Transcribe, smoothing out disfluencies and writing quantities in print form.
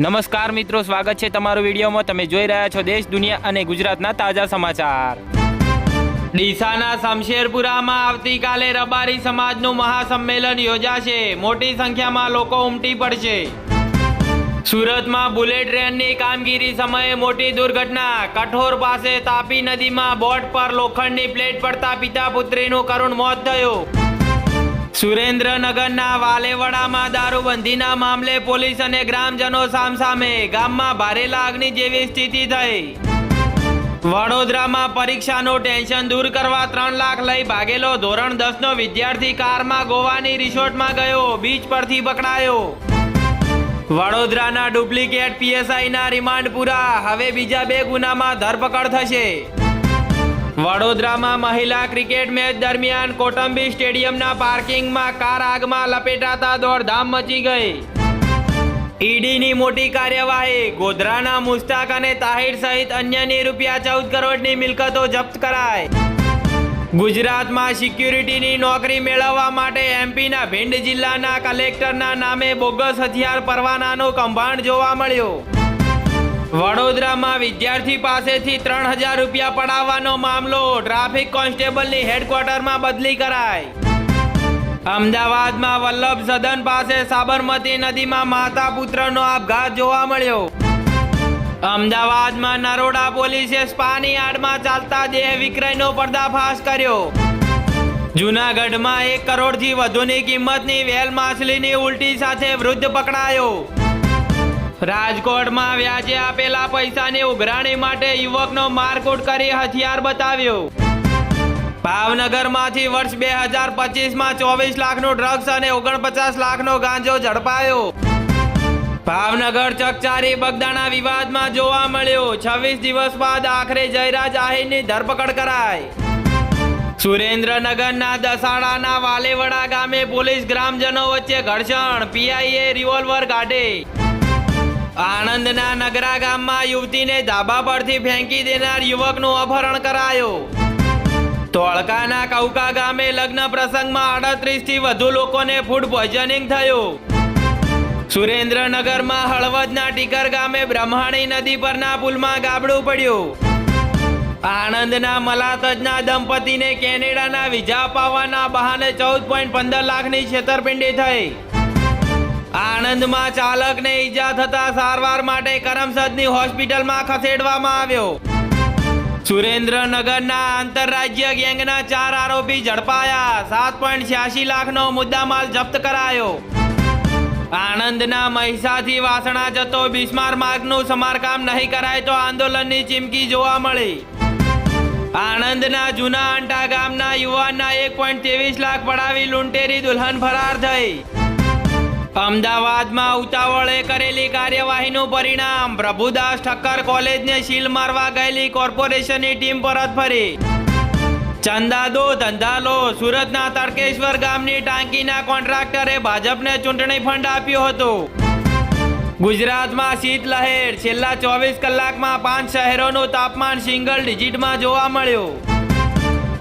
નમસ્કાર મિત્રો, સ્વાગત છે તમારું વિડીયોમાં। તમે જોઈ રહ્યા છો દેશ, દુનિયા અને ગુજરાતના તાજા સમાચાર। ડીસાના શમશેરપુરામાં આવતીકાલે રબારી સમાજનું મહાસંમેલન યોજાશે। મોટી સંખ્યામાં લોકો ઉમટી પડશે। સુરતમાં બુલેટ ટ્રેનની કામગીરી સમયે મોટી દુર્ઘટના। કઠોર પાસે તાપી નદીમાં બોટ પર લોખંડની પ્લેટ પડતા પિતા પુત્રીનું કરુણ મોત થયું। સુરેન્દ્રનગરના વાલેવડામાં દારૂબંધીના મામલે પોલીસ અને ગ્રામજનો સામસામે। ગામમાં ભારેલા અગ્નિ જેવી સ્થિતિ થઈ। વડોદરામાં પરીક્ષાનું ટેન્શન દૂર કરવા 3 લાખ લઈ ભાગેલો ધોરણ 10નો વિદ્યાર્થી કારમાં ગોવાની રિસોર્ટમાં ગયો, બીચ પરથી પકડાયો। વડોદરાના ડુપ્લિકેટ પીએસઆઈના રિમાન્ડ પૂરા, હવે બીજા 2 ગુનામાં ધરપકડ થશે। વડોદરામાં મહિલા ક્રિકેટ મેચ દરમિયાન કોટંબી સ્ટેડિયમના પાર્કિંગમાં કાર આગમાં લપેટાતા દોડધામ મચી ગઈ। ઈડીની મોટી કાર્યવાહી, ગોધરાના મુસ્તાક અને તાહિર સહિત અન્યની ₹14 કરોડની મિલકતો જપ્ત કરાઈ। ગુજરાતમાં સિક્યુરિટીની નોકરી મેળવવા માટે એમપીના ભીંડ જિલ્લાના કલેક્ટરના નામે બોગસ હથિયાર પરવાનાનું કૌભાંડ જોવા મળ્યું। વડોદરામાં વિદ્યાર્થી પાસેથી ₹3000 પડાવવાનો મામલો, ટ્રાફિક કોન્સ્ટેબલની હેડક્વાર્ટરમાં બદલી કરાઈ। અમદાવાદમાં વલ્લભ સદન પાસે સાબરમતી નદીમાં માતા પુત્રનો આપઘાત જોવા મળ્યો। અમદાવાદમાં નરોડા પોલીસે સ્પાની આડમાં ચાલતા દેહ વિક્રયનો પર્દાફાશ કર્યો। જૂનાગઢમાં 1 કરોડથી વધુની કિંમતની વેલ માછલીની ઉલટી સાથે વૃદ્ધ પકડાયો। રાજકોટમાં વ્યાજે આપેલા પૈસાની ઉઘરાણી માટે યુવકનો મારકૂટ કરી હથિયાર બતાવ્યો। ભાવનગરમાંથી વર્ષ 2025માં 24 લાખનું ડ્રગ્સ અને 49 લાખનો ગાંજો ઝડપાયો। ભાવનગર ચકચારી બગદાણા વિવાદમાં જોવા મળ્યો, 26 દિવસ બાદ આખરે જયરાજ આહિરની ધરપકડ કરાઈ। સુરેન્દ્રનગરના દસાડાના વાલેવડા ગામે પોલીસ ગ્રામજનો વચ્ચે ઘર્ષણ, પીઆઈએ રિવોલ્વર કાઢે। આણંદના નગરા ગામમાં યુવતીને ધાબા પરથી ફેંકી દેનાર યુવકનું અપહરણ કરાયો। ધોળકાના કૌકા ગામે લગ્ન પ્રસંગમાં 38થી વધુ લોકોને ફૂડ પોઈઝનિંગ થયું। સુરેન્દ્રનગરમાં હળવદના ટીકર ગામે બ્રહ્માણી નદી પરના પુલમાં ગાબડું પડ્યું। આણંદના મલાતજના દંપતીને કેનેડાના વિઝા અપાવવાના બહાને 14.15 લાખની છેતરપિંડી થઈ। આણંદમાં ચાલકને ઈજા થતા સારવાર માટે કરમસદની હોસ્પિટલમાં ખસેડવામાં આવ્યો। સુરેન્દ્રનગરના આંતરરાજ્ય ગેંગના 4 આરોપી ઝડપાયા, 7.86 લાખનો મુદ્દામાલ જપ્ત કરાયો। આણંદના મહીસાથી વાસણા જતો બિસ્માર માર્ગનું સમારકામ નહીં કરાય તો આંદોલનની ચીમકી જોવા મળી। આણંદના જૂના અંટા ગામના યુવાનના 1.23 લાખ પડાવી લૂંટેરી દુલ્હન ફરાર થઈ। અમદાવાદમાં ઉતાવળે કરેલી કાર્યવાહીનું પરિણામ, પ્રભુદાસ ઠક્કર કોલેજને સીલ મારવા ગયેલી કોર્પોરેશનની ટીમ પરત ફરી। ચંદા દો ધંધા લો, સુરતના તડકેશ્વર ગામની ટાંકીના કોન્ટ્રાક્ટરે ભાજપને ચૂંટણી ફંડ આપ્યો હતો। ગુજરાતમાં શીતલહેર, છેલ્લા 24 કલાકમાં 5 શહેરોનું તાપમાન સિંગલ ડિજિટમાં જોવા મળ્યું।